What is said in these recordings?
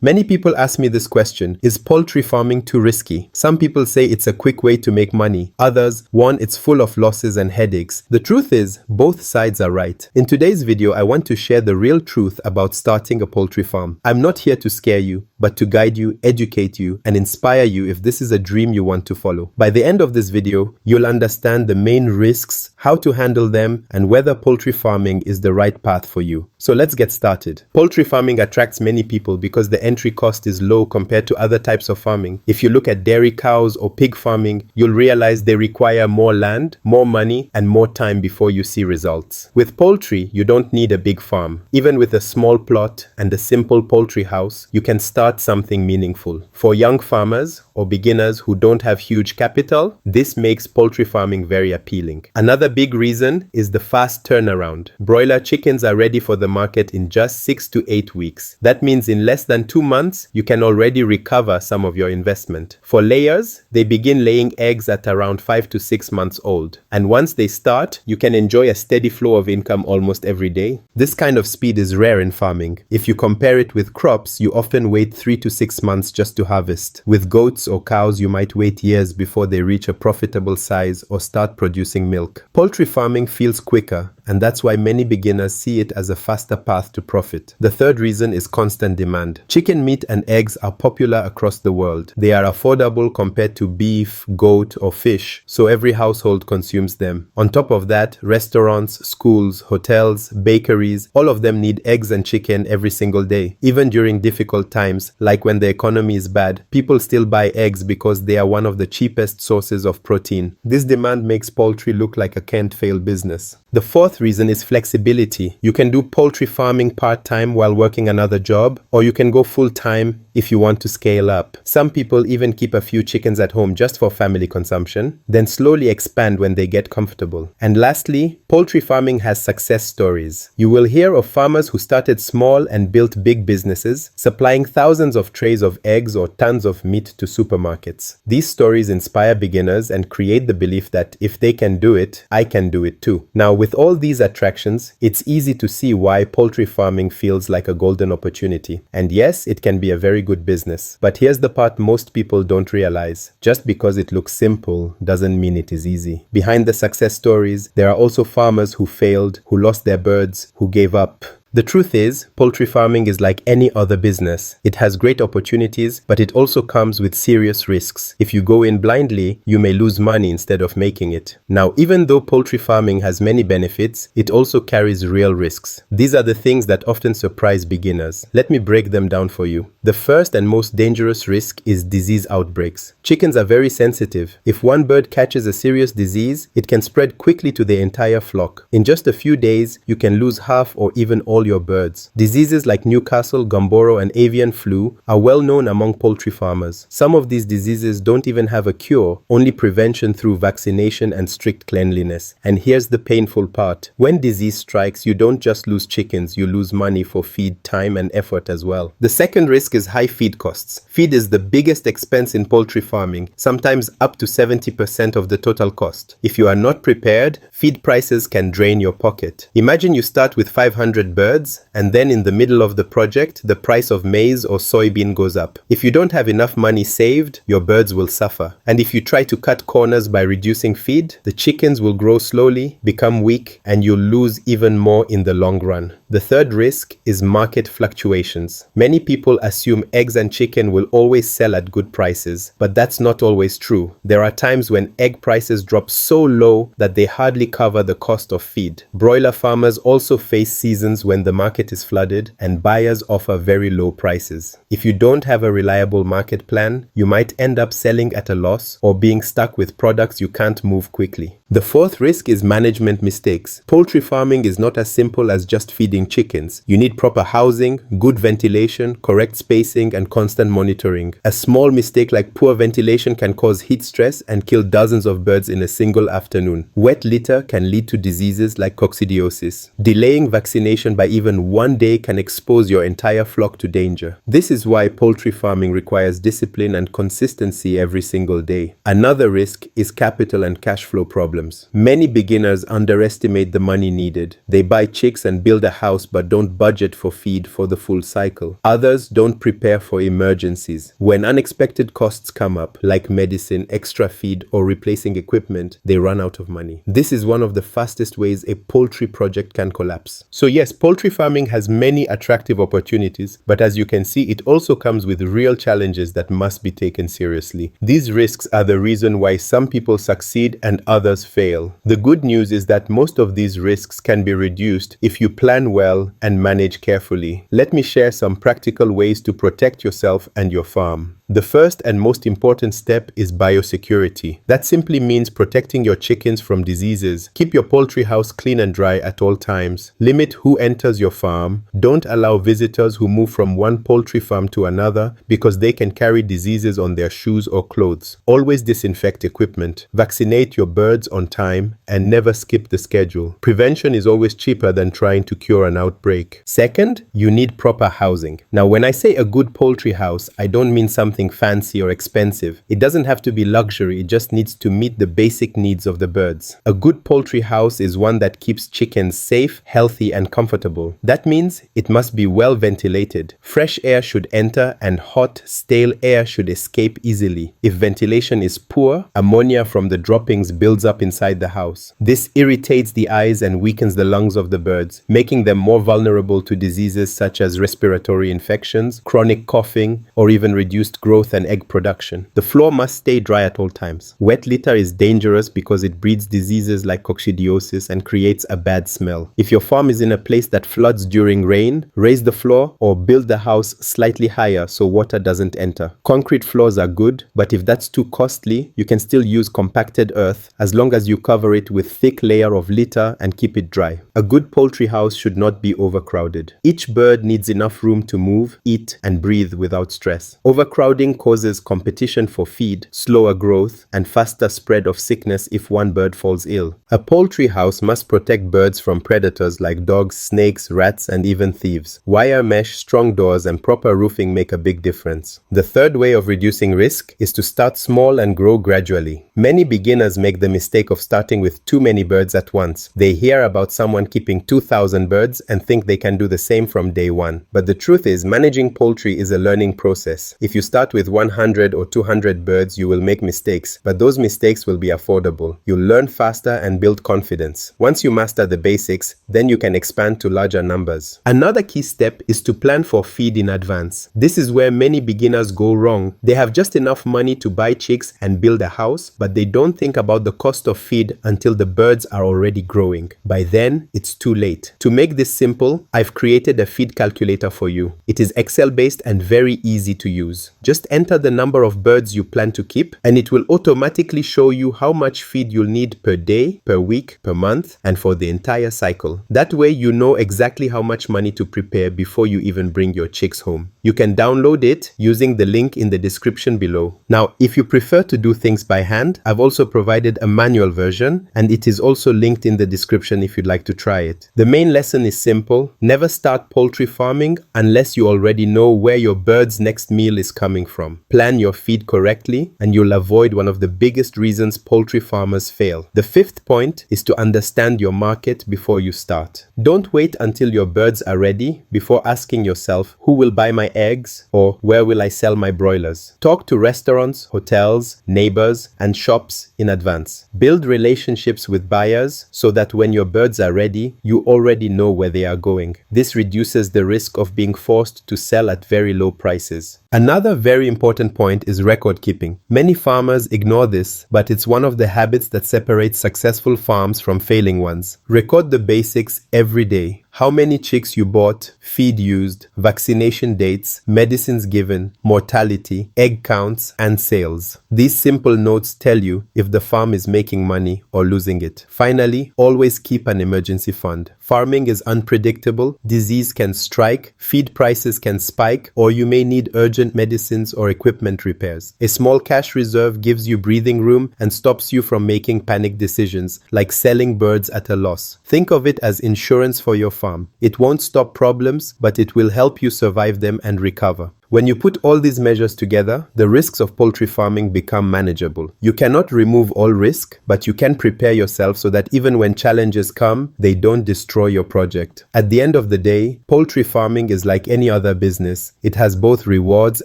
Many people ask me this question: is poultry farming too risky? Some people say it's a quick way to make money. Others warn it's full of losses and headaches. The truth is, both sides are right. In today's video, I want to share the real truth about starting a poultry farm. I'm not here to scare you, but to guide you, educate you, and inspire you if this is a dream you want to follow. By the end of this video, you'll understand the main risks, how to handle them, and whether poultry farming is the right path for you. So let's get started. Poultry farming attracts many people because the entry cost is low compared to other types of farming. If you look at dairy cows or pig farming, you'll realize they require more land, more money, and more time before you see results. With poultry, you don't need a big farm. Even with a small plot and a simple poultry house, you can start something meaningful. For young farmers or beginners who don't have huge capital, this makes poultry farming very appealing. Another big reason is the fast turnaround. Broiler chickens are ready for the market in just 6 to 8 weeks. That means in less than 2 months, you can already recover some of your investment. For layers, they begin laying eggs at around 5 to 6 months old. And once they start, you can enjoy a steady flow of income almost every day. This kind of speed is rare in farming. If you compare it with crops, you often wait 3 to 6 months just to harvest. With goats or cows, you might wait years before they reach a profitable size or start producing milk. Poultry farming feels quicker, and that's why many beginners see it as a faster path to profit. The third reason is constant demand. Chicken meat and eggs are popular across the world. They are affordable compared to beef, goat, or fish, so every household consumes them. On top of that, restaurants, schools, hotels, bakeries, all of them need eggs and chicken every single day. Even during difficult times, like when the economy is bad, people still buy eggs because they are one of the cheapest sources of protein. This demand makes poultry look like a can't-fail business. The fourth reason is flexibility. You can do poultry farming part-time while working another job, or you can go full-time if you want to scale up. Some people even keep a few chickens at home just for family consumption, then slowly expand when they get comfortable. And lastly, poultry farming has success stories. You will hear of farmers who started small and built big businesses, supplying thousands of trays of eggs or tons of meat to supermarkets. These stories inspire beginners and create the belief that if they can do it, I can do it too. Now, with all these attractions, it's easy to see why poultry farming feels like a golden opportunity. And yes, it can be a very good business. But here's the part most people don't realize. Just because it looks simple doesn't mean it is easy. Behind the success stories, there are also farmers who failed, who lost their birds, who gave up. The truth is, poultry farming is like any other business. It has great opportunities, but it also comes with serious risks. If you go in blindly, you may lose money instead of making it. Now, even though poultry farming has many benefits, it also carries real risks. These are the things that often surprise beginners. Let me break them down for you. The first and most dangerous risk is disease outbreaks. Chickens are very sensitive. If one bird catches a serious disease, it can spread quickly to the entire flock. In just a few days, you can lose half or even all your birds. Diseases like Newcastle, Gumboro, and avian flu are well known among poultry farmers. Some of these diseases don't even have a cure, only prevention through vaccination and strict cleanliness. And here's the painful part. When disease strikes, you don't just lose chickens, you lose money for feed, time, and effort as well. The second risk is high feed costs. Feed is the biggest expense in poultry farming, sometimes up to 70% of the total cost. If you are not prepared, feed prices can drain your pocket. Imagine you start with 500 birds, and then in the middle of the project, the price of maize or soybean goes up. If you don't have enough money saved, your birds will suffer. And if you try to cut corners by reducing feed, the chickens will grow slowly, become weak, and you'll lose even more in the long run. The third risk is market fluctuations. Many people assume eggs and chicken will always sell at good prices, but that's not always true. There are times when egg prices drop so low that they hardly cover the cost of feed. Broiler farmers also face seasons when the market is flooded and buyers offer very low prices. If you don't have a reliable market plan, you might end up selling at a loss or being stuck with products you can't move quickly. The fourth risk is management mistakes. Poultry farming is not as simple as just feeding chickens. You need proper housing, good ventilation, correct spacing, and constant monitoring. A small mistake like poor ventilation can cause heat stress and kill dozens of birds in a single afternoon. Wet litter can lead to diseases like coccidiosis. Delaying vaccination by even 1 day can expose your entire flock to danger. This is why poultry farming requires discipline and consistency every single day. Another risk is capital and cash flow problems. problems. Many beginners underestimate the money needed. They buy chicks and build a house but don't budget for feed for the full cycle. Others don't prepare for emergencies. When unexpected costs come up, like medicine, extra feed, or replacing equipment, they run out of money. This is one of the fastest ways a poultry project can collapse. So yes, poultry farming has many attractive opportunities, but as you can see, it also comes with real challenges that must be taken seriously. These risks are the reason why some people succeed and others fail. The good news is that most of these risks can be reduced if you plan well and manage carefully. Let me share some practical ways to protect yourself and your farm. The first and most important step is biosecurity. That simply means protecting your chickens from diseases. Keep your poultry house clean and dry at all times. Limit who enters your farm. Don't allow visitors who move from one poultry farm to another because they can carry diseases on their shoes or clothes. Always disinfect equipment. Vaccinate your birds on time and never skip the schedule. Prevention is always cheaper than trying to cure an outbreak. Second, you need proper housing. Now, when I say a good poultry house, I don't mean something fancy or expensive. It doesn't have to be luxury, it just needs to meet the basic needs of the birds. A good poultry house is one that keeps chickens safe, healthy, and comfortable. That means it must be well ventilated. Fresh air should enter and hot, stale air should escape easily. If ventilation is poor, ammonia from the droppings builds up inside the house. This irritates the eyes and weakens the lungs of the birds, making them more vulnerable to diseases such as respiratory infections, chronic coughing, or even reduced growth and egg production. The floor must stay dry at all times. Wet litter is dangerous because it breeds diseases like coccidiosis and creates a bad smell. If your farm is in a place that floods during rain, raise the floor or build the house slightly higher so water doesn't enter. Concrete floors are good, but if that's too costly, you can still use compacted earth as long as you cover it with thick layer of litter and keep it dry. A good poultry house should not be overcrowded. Each bird needs enough room to move, eat, and breathe without stress. Overcrowding causes competition for feed, slower growth, and faster spread of sickness if one bird falls ill. A poultry house must protect birds from predators like dogs, snakes, rats, and even thieves. Wire mesh, strong doors, and proper roofing make a big difference. The third way of reducing risk is to start small and grow gradually. Many beginners make the mistake of starting with too many birds at once. They hear about someone keeping 2,000 birds and think they can do the same from day one. But the truth is, managing poultry is a learning process. If you start with 100 or 200 birds, you will make mistakes, but those mistakes will be affordable. You'll learn faster and build confidence. Once you master the basics, then you can expand to larger numbers. Another key step is to plan for feed in advance. This is where many beginners go wrong. They have just enough money to buy chicks and build a house, but they don't think about the cost of feed until the birds are already growing. By then, it's too late. To make this simple, I've created a feed calculator for you. It is Excel-based and very easy to use. Just enter the number of birds you plan to keep, and it will automatically show you how much feed you'll need per day, per week, per month, and for the entire cycle. That way, you know exactly how much money to prepare before you even bring your chicks home. You can download it using the link in the description below. Now, if you prefer to do things by hand, I've also provided a manual version, and it is also linked in the description if you'd like to try it. The main lesson is simple. Never start poultry farming unless you already know where your bird's next meal is coming from. Plan your feed correctly, and you'll avoid one of the biggest reasons poultry farmers fail. The fifth point is to understand your market before you start. Don't wait until your birds are ready before asking yourself, who will buy my eggs, or where will I sell my broilers? Talk to restaurants, hotels, neighbors, and shops in advance. Build relationships with buyers so that when your birds are ready, you already know where they are going. This reduces the risk of being forced to sell at very low prices. Another very important point is record keeping. Many farmers ignore this, but it's one of the habits that separates successful farms from failing ones. Record the basics every day. How many chicks you bought, feed used, vaccination dates, medicines given, mortality, egg counts, and sales. These simple notes tell you if the farm is making money or losing it. Finally, always keep an emergency fund. Farming is unpredictable, disease can strike, feed prices can spike, or you may need urgent medicines or equipment repairs. A small cash reserve gives you breathing room and stops you from making panic decisions like selling birds at a loss. Think of it as insurance for your farm. It won't stop problems, but it will help you survive them and recover. When you put all these measures together, the risks of poultry farming become manageable. You cannot remove all risk, but you can prepare yourself so that even when challenges come, they don't destroy your project. At the end of the day, poultry farming is like any other business. It has both rewards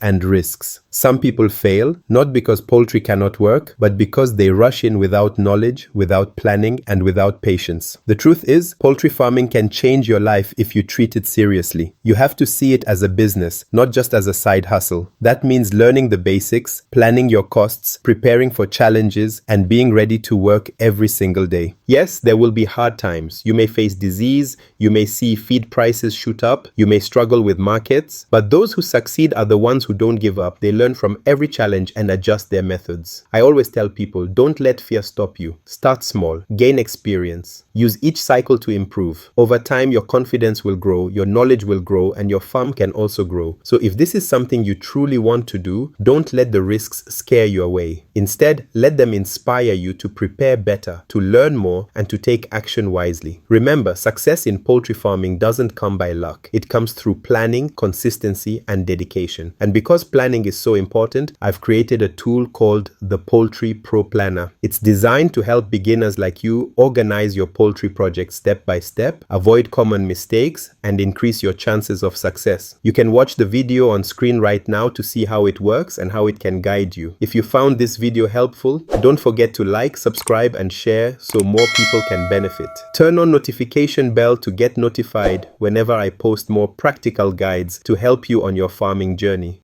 and risks. Some people fail, not because poultry cannot work, but because they rush in without knowledge, without planning, and without patience. The truth is, poultry farming can change your life if you treat it seriously. You have to see it as a business, not just as a side hustle. That means learning the basics, planning your costs, preparing for challenges, and being ready to work every single day. Yes, there will be hard times. You may face disease, you may see feed prices shoot up, you may struggle with markets, but those who succeed are the ones who don't give up. They learn from every challenge and adjust their methods. I always tell people, don't let fear stop you. Start small, gain experience, use each cycle to improve. Over time, your confidence will grow, your knowledge will grow, and your farm can also grow. So if this is something you truly want to do, don't let the risks scare you away. Instead, let them inspire you to prepare better, to learn more, and to take action wisely. Remember, success in poultry farming doesn't come by luck. It comes through planning, consistency, and dedication. And because planning is so important, I've created a tool called the Poultry Pro Planner. It's designed to help beginners like you organize your poultry project step by step, avoid common mistakes, and increase your chances of success. You can watch the video on screen right now to see how it works and how it can guide you. If you found this video helpful, don't forget to like, subscribe, and share so more people can benefit. Turn on notification bell to get notified whenever I post more practical guides to help you on your farming journey.